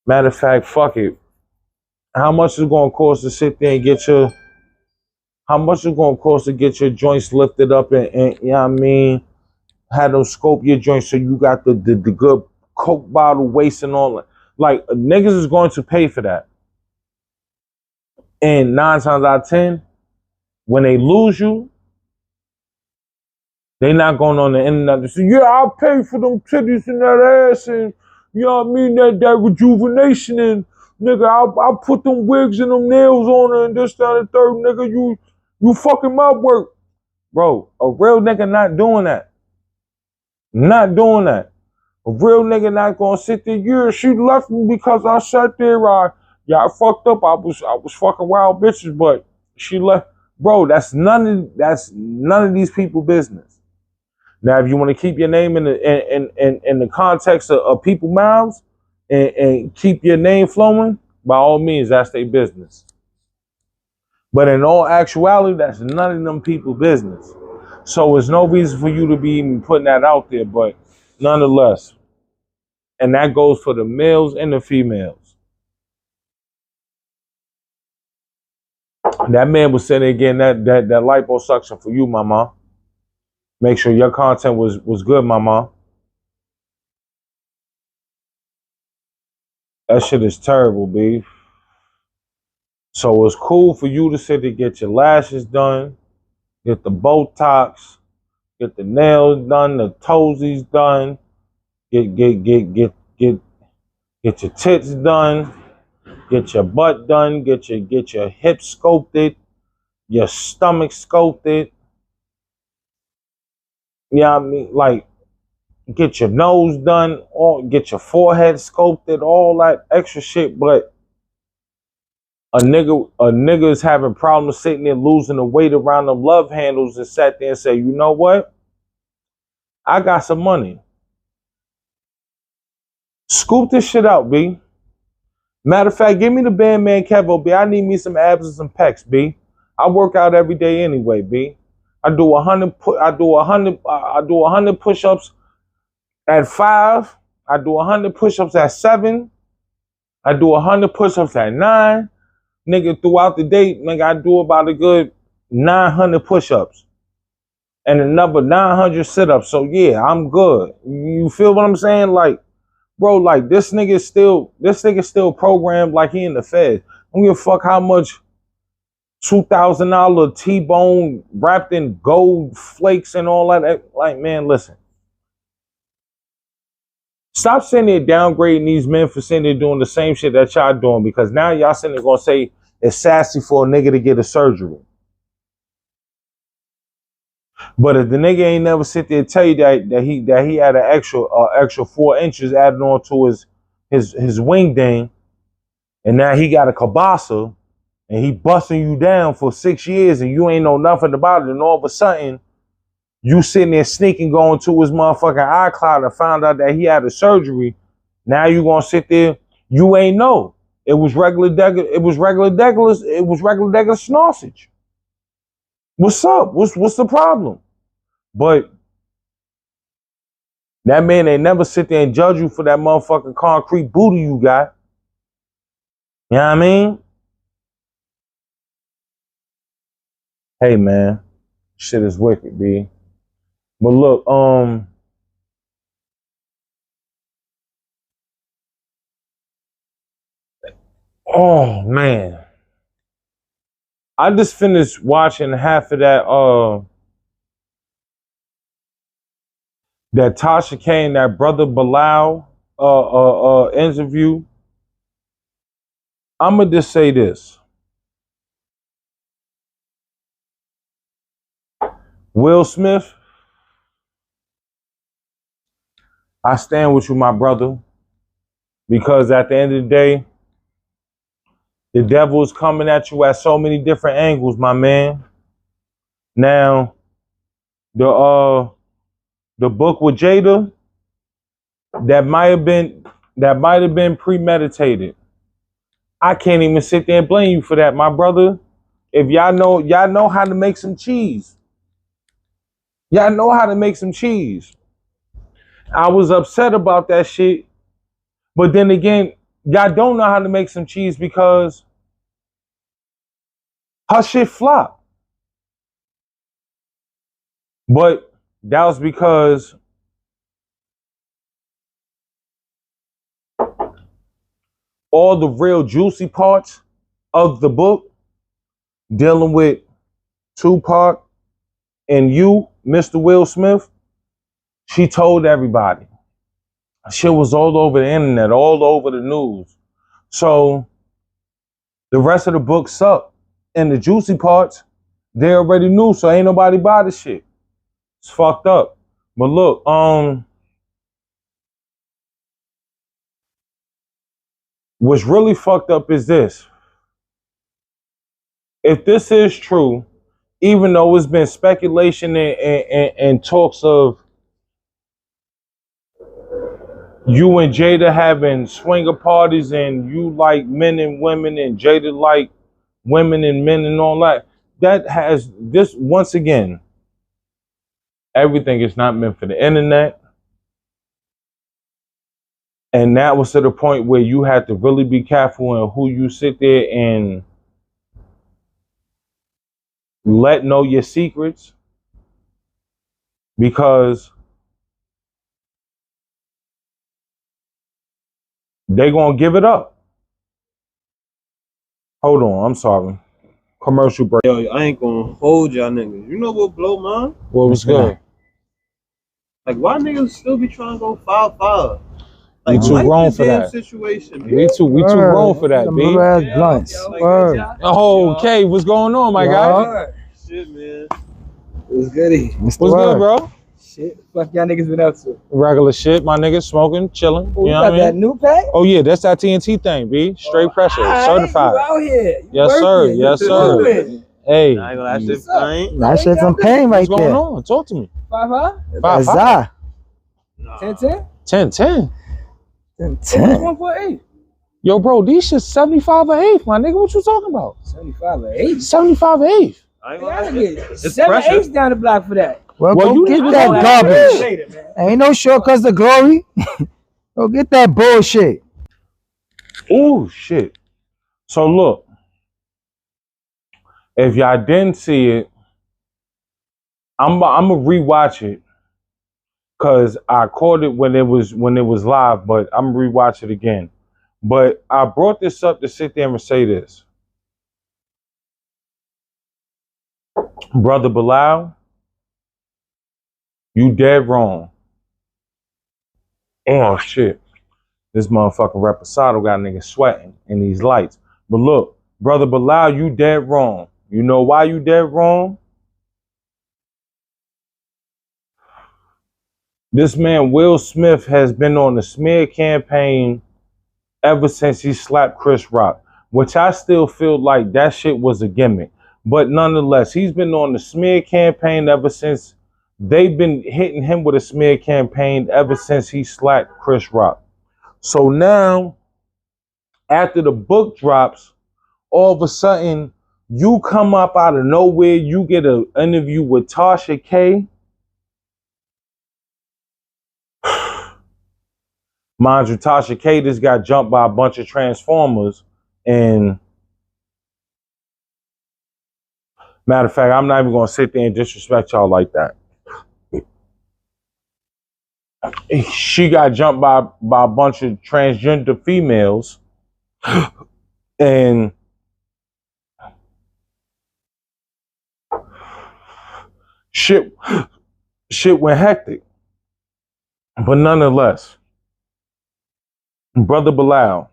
Matter of fact, fuck it. How much is it going to cost to sit there and how much is it going to cost to get your joints lifted up and you know what I mean, have them scope your joints so you got the good Coke bottle waist and all that. Like, niggas is going to pay for that. And 9 times out of 10, when they lose you, they not going on the internet to say, yeah, I'll pay for them titties and that ass and, you know what I mean, that rejuvenation and, nigga, I'll put them wigs and them nails on her and this, that, and the third, nigga, you fucking my work. Bro, a real nigga not doing that. Not doing that. A real nigga not gonna sit there, yeah, she left me because I sat there, I fucked up, I was fucking wild bitches, but she left. Bro, that's none of these people business. Now, if you want to keep your name in the context of people mouths and keep your name flowing, by all means, that's their business. But in all actuality, that's none of them people business. So there's no reason for you to be even putting that out there, but nonetheless. And that goes for the males and the females. That man was sitting again that liposuction for you, mama. Make sure your content was good, mama. That shit is terrible, B. So it's cool for you to sit there, get your lashes done, get the Botox, get the nails done, the toesies done, get your tits done, get your butt done, get your hips sculpted, your stomach sculpted. You know what I mean? Like, get your nose done, or get your forehead sculpted, all that extra shit. But a nigga is having problems sitting there losing the weight around them love handles and sat there and say, you know what? I got some money. Scoop this shit out, B. Matter of fact, give me the Bandman Kevo, B. I need me some abs and some pecs, B. I work out every day anyway, B. I do 100 push-ups at 5. I do 100 push-ups at 7. I do 100 push-ups at 9. Nigga, throughout the day, nigga, I do about a good 900 push-ups and another 900 sit-ups. So yeah, I'm good. You feel what I'm saying? Like, bro, like this nigga still programmed like he in the Fed. I don't give a fuck how much $2,000 T-bone wrapped in gold flakes and all that. Like, man, listen. Stop sitting there downgrading these men for sitting there doing the same shit that y'all doing, because now y'all sitting there gonna say it's sassy for a nigga to get a surgery. But if the nigga ain't never sit there and tell you that he had an extra 4 inches added on to his wing thing, and now he got a kabasa, and he busting you down for 6 years, and you ain't know nothing about it, and all of a sudden you sitting there sneaking going to his motherfucking iCloud and found out that he had a surgery. Now you gonna sit there, you ain't know. It was regular sausage. What's up? What's the problem? But that man ain't never sit there and judge you for that motherfucking concrete booty you got. You know what I mean? Hey man, shit is wicked, B. But look, oh man. I just finished watching half of that Tasha K and that brother Bilal interview. I'ma just say this. Will Smith, I stand with you, my brother, because at the end of the day, the devil is coming at you at so many different angles, my man. Now, the book with Jada, that might have been premeditated. I can't even sit there and blame you for that, my brother. If y'all know how to make some cheese. Y'all know how to make some cheese. I was upset about that shit. But then again, y'all don't know how to make some cheese because her shit flopped. But that was because all the real juicy parts of the book, dealing with Tupac and you, Mr. Will Smith, she told everybody. Shit was all over the internet, all over the news. So the rest of the book sucked. And the juicy parts, they already knew, so ain't nobody buy the shit. It's fucked up. But look, what's really fucked up is this. If this is true, even though it's been speculation and talks of you and Jada having swinger parties and you like men and women and Jada like women and men and all that, that has this, once again, everything is not meant for the internet. And that was to the point where you had to really be careful in who you sit there and let know your secrets, because they gonna give it up. Hold on, I'm sorry. Commercial break. Yo, I ain't gonna hold y'all niggas. You know what blow mine? What was good? Like, why niggas still be trying to go 5-5? Like, we too grown for that. Situation, we too grown for that, B. Blunts. Oh, okay, what's going on, my guy? Shit, man. What's goody? What's good, bro? Shit, fuck y'all niggas been up to? Regular shit, my niggas smoking, chilling. Oh, you know got what I mean? that new pack? Oh yeah, that's that TNT thing, B. Straight pressure, certified. You out here? You Yes, working. sir. Yes, sir. Hey, that shit's some pain right what's there. going on? Talk to me. 5-5? 5-5. 10-10? 10-10. 10-10. 148. Yo, bro, these shit's 75 or 8, my nigga. What you talking about? 75 or 8? 75 or 8. I gotta get 7-8 down the block for that. Well, you get that garbage. Ain't no shortcuts to glory. Go get that bullshit. Oh shit. So look, if y'all didn't see it, I'm gonna rewatch it because I caught it when it was live, but I'm gonna rewatch it again. But I brought this up to sit there and say this. Brother Bilal, you dead wrong. Oh shit. This motherfucking reposado got niggas sweating in these lights. But look, Brother Bilal, you dead wrong. You know why you dead wrong? This man, Will Smith, has been on the smear campaign ever since he slapped Chris Rock, which I still feel like that shit was a gimmick. But nonetheless, he's been on the smear campaign ever since they've been hitting him with a smear campaign ever since he slapped Chris Rock. So now, after the book drops, all of a sudden, you come up out of nowhere, you get an interview with Tasha K. Mind you, Tasha K just got jumped by a bunch of Transformers. And matter of fact, I'm not even going to sit there and disrespect y'all like that. She got jumped by a bunch of transgender females. And shit went hectic. But nonetheless, Brother Bilal,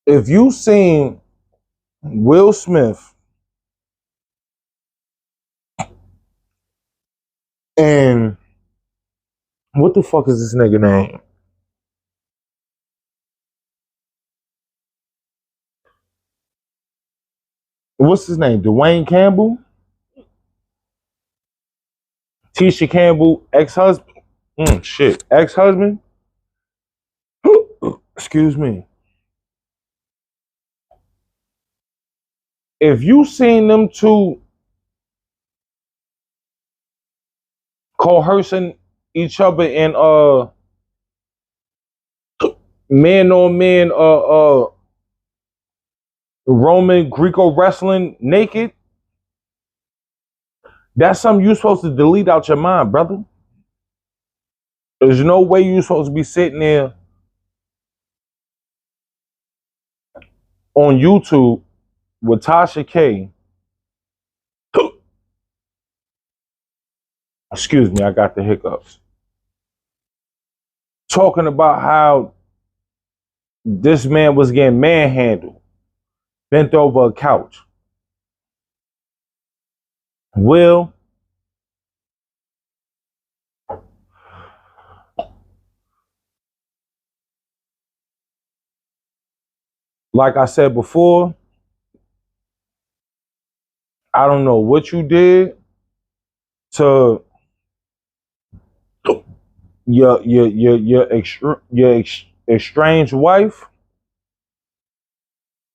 if you seen Will Smith and what the fuck is this nigga name? What's his name? Dwayne Campbell? Tisha Campbell, ex-husband? Ex-husband? Excuse me. If you seen them two coercing each other in man on man Roman Greco wrestling naked, that's something you're supposed to delete out your mind, brother. There's no way you're supposed to be sitting there on YouTube with Tasha K. Excuse me, I got the hiccups. Talking about how this man was getting manhandled, bent over a couch. Will, like I said before, I don't know what you did to your estranged wife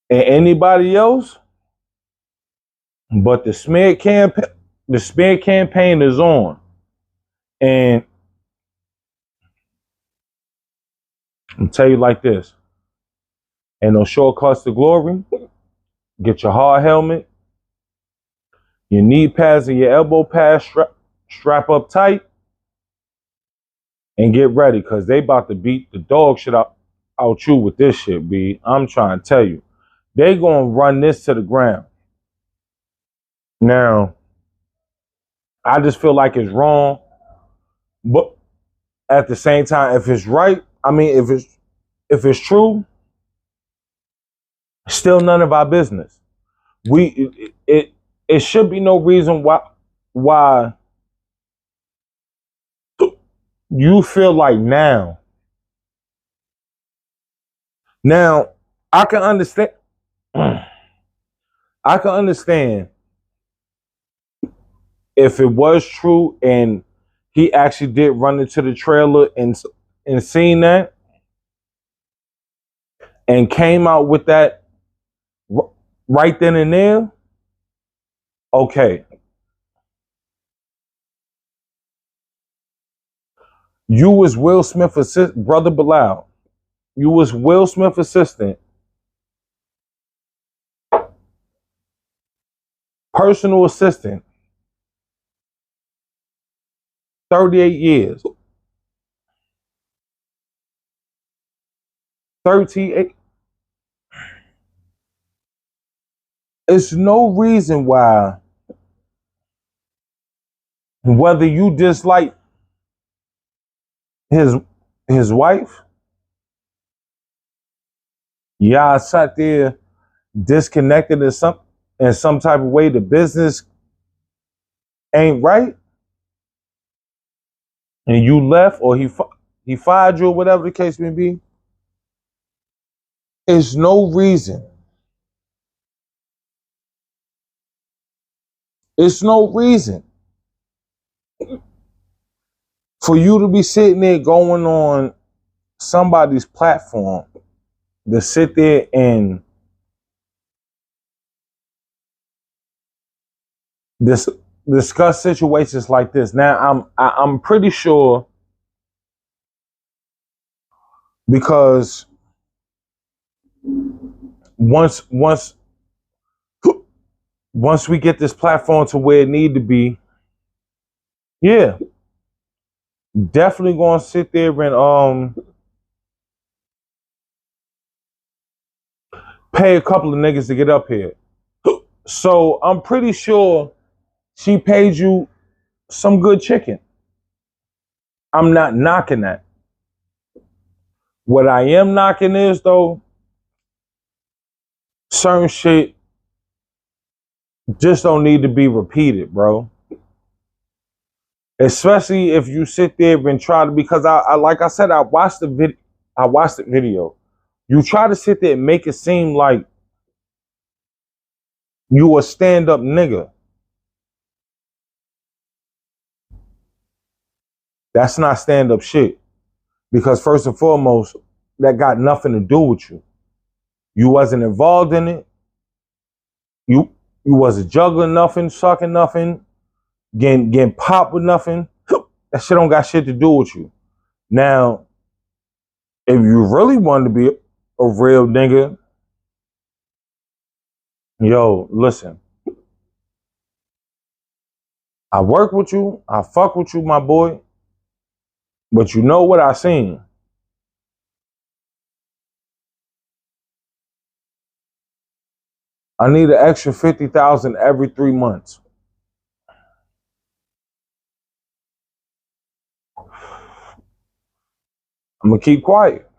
and anybody else, but the smear campaign is on, and I'll tell you like this: ain't no shortcuts to glory. Get your hard helmet, your knee pads and your elbow pads strap up tight, and get ready, cause they about to beat the dog shit out you with this shit, B. I'm trying to tell you, they gonna run this to the ground. Now, I just feel like it's wrong, but at the same time, if it's right, I mean, if it's true, still none of our business. It should be no reason why you feel like now I can understand. I can understand if it was true and he actually did run into the trailer and seen that and came out with that right then and there. Okay, you was Will Smith brother Bilal. You was Will Smith assistant, personal assistant, 38 years. 38. It's no reason why, whether you dislike his wife, y'all sat there disconnected in some type of way, the business ain't right, and you left, or he fired you, or whatever the case may be. It's no reason. It's no reason for you to be sitting there going on somebody's platform to sit there and discuss situations like this. Now, I'm pretty sure, because once we get this platform to where it need to be, yeah, definitely gonna sit there and pay a couple of niggas to get up here. So I'm pretty sure she paid you some good chicken. I'm not knocking that. What I am knocking is, though, certain shit just don't need to be repeated, bro. Especially if you sit there and try to, because I like I said, I watched the video. You try to sit there and make it seem like you a stand-up nigga. That's not stand-up shit. Because first and foremost, that got nothing to do with you. You wasn't involved in it. You wasn't juggling nothing, sucking nothing, getting popped with nothing. That shit don't got shit to do with you. Now, if you really wanted to be a real nigga, yo, listen. I work with you. I fuck with you, my boy. But you know what I seen? I need an extra 50,000 every 3 months. I'm gonna keep quiet.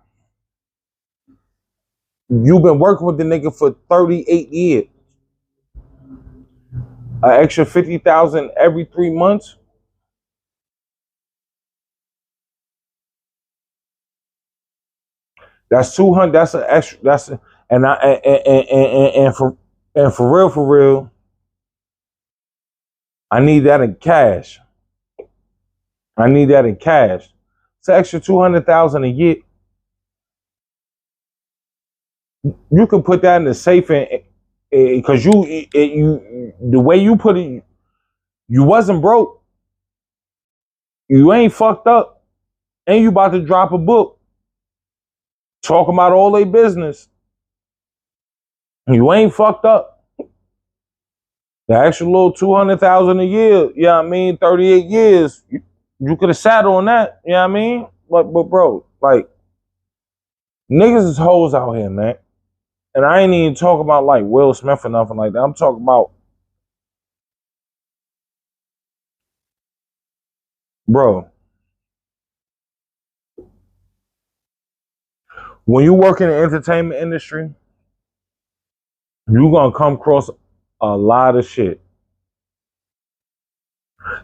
You've been working with the nigga for 38 years. An extra 50,000 every 3 months. That's 200. That's an extra. That's a, and I and for real, I need that in cash. I need that in cash. It's an extra 200,000 a year. You can put that in the safe, because you the way you put it, you wasn't broke. You ain't fucked up, and you about to drop a book talking about all their business. You ain't fucked up. The extra little 200,000 a year, yeah, I mean, 38 years, you could have sat on that, you know what I mean? But bro, like, niggas is hoes out here, man. And I ain't even talking about like Will Smith or nothing like that. I'm talking about, bro, when you work in the entertainment industry, you're gonna come across a lot of shit.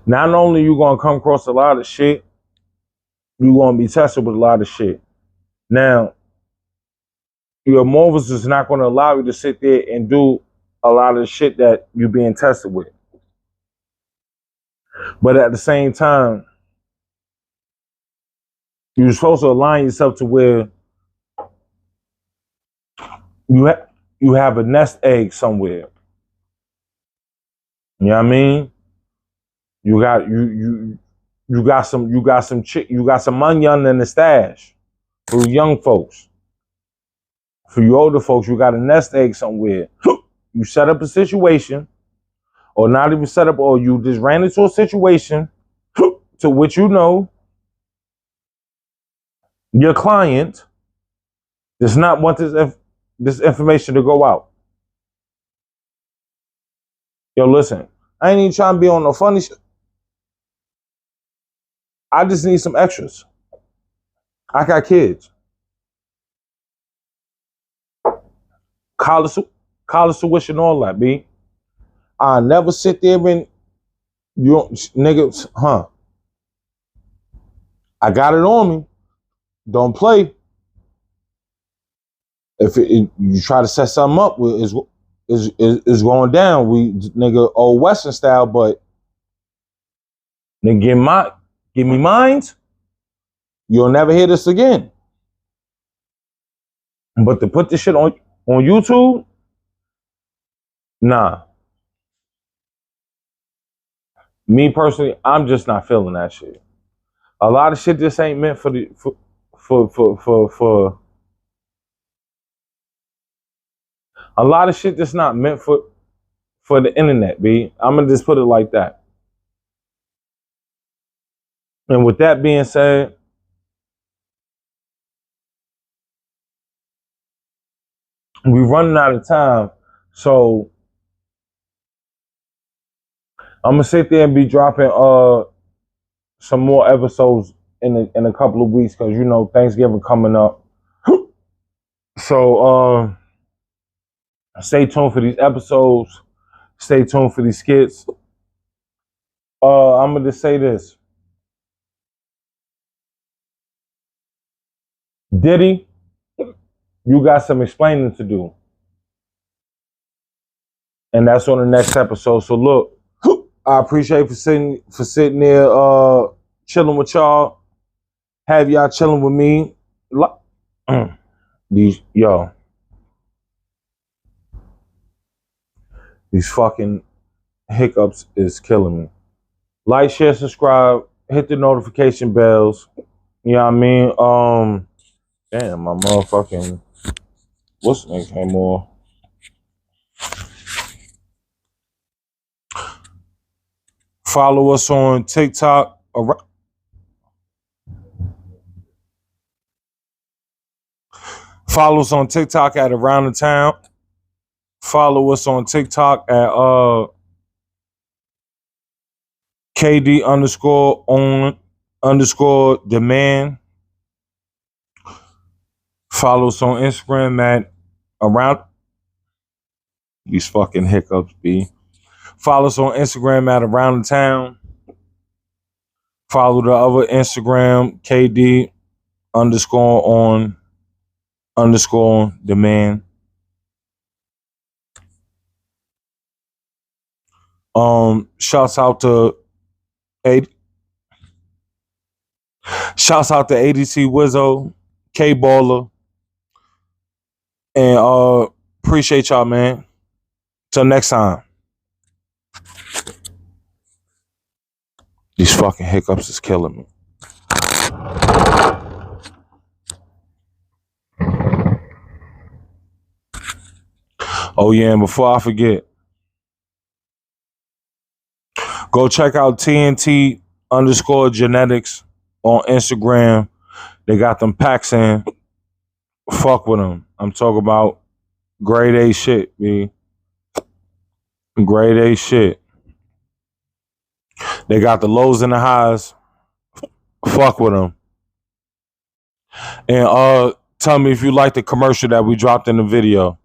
Not only you gonna come across a lot of shit, you're gonna be tested with a lot of shit. Now, your morals is not gonna allow you to sit there and do a lot of the shit that you're being tested with. But at the same time, you're supposed to align yourself to where you have a nest egg somewhere. You know what I mean? You got some money in the stash for young folks. For you older folks, you got a nest egg somewhere. You set up a situation, or not even set up, or you just ran into a situation to which you know your client does not want this information to go out. Yo, listen, I ain't even trying to be on no funny shit. I just need some extras. I got kids. College tuition, all that, B. I never sit there and niggas, I got it on me. Don't play. If you try to set something up, is going down. We nigga old Western style, but nigga give me mines. You'll never hear this again. But to put this shit on YouTube, nah. Me personally, I'm just not feeling that shit. A lot of shit just ain't meant for a lot of shit that's not meant for the internet, B. I'm gonna just put it like that. And with that being said, we're running out of time. So I'm gonna sit there and be dropping some more episodes in a couple of weeks, because you know Thanksgiving coming up. So stay tuned for these episodes. Stay tuned for these skits. I'm gonna just say this. Diddy, you got some explaining to do. And that's on the next episode. So look, I appreciate for sitting there chilling with y'all. Have y'all chilling with me. These fucking hiccups is killing me. Like, share, subscribe, hit the notification bells. You know what I mean? Damn, my motherfucking what's the name came on? Follow us on TikTok. Follow us on TikTok at Around the Town. Follow us on TikTok at KD _ demand. Follow us on Instagram at Around these fucking hiccups, B. Follow us on Instagram at Around the Town. Follow the other Instagram, KD _ demand. Shouts out to ADC Wizzo, K Baller, and appreciate y'all, man. Till next time. These fucking hiccups is killing me. Oh yeah, and before I forget, go check out TNT _ genetics on Instagram. They got them packs in. Fuck with them. I'm talking about grade A shit, B. Grade A shit. They got the lows and the highs. Fuck with them. And tell me if you like the commercial that we dropped in the video.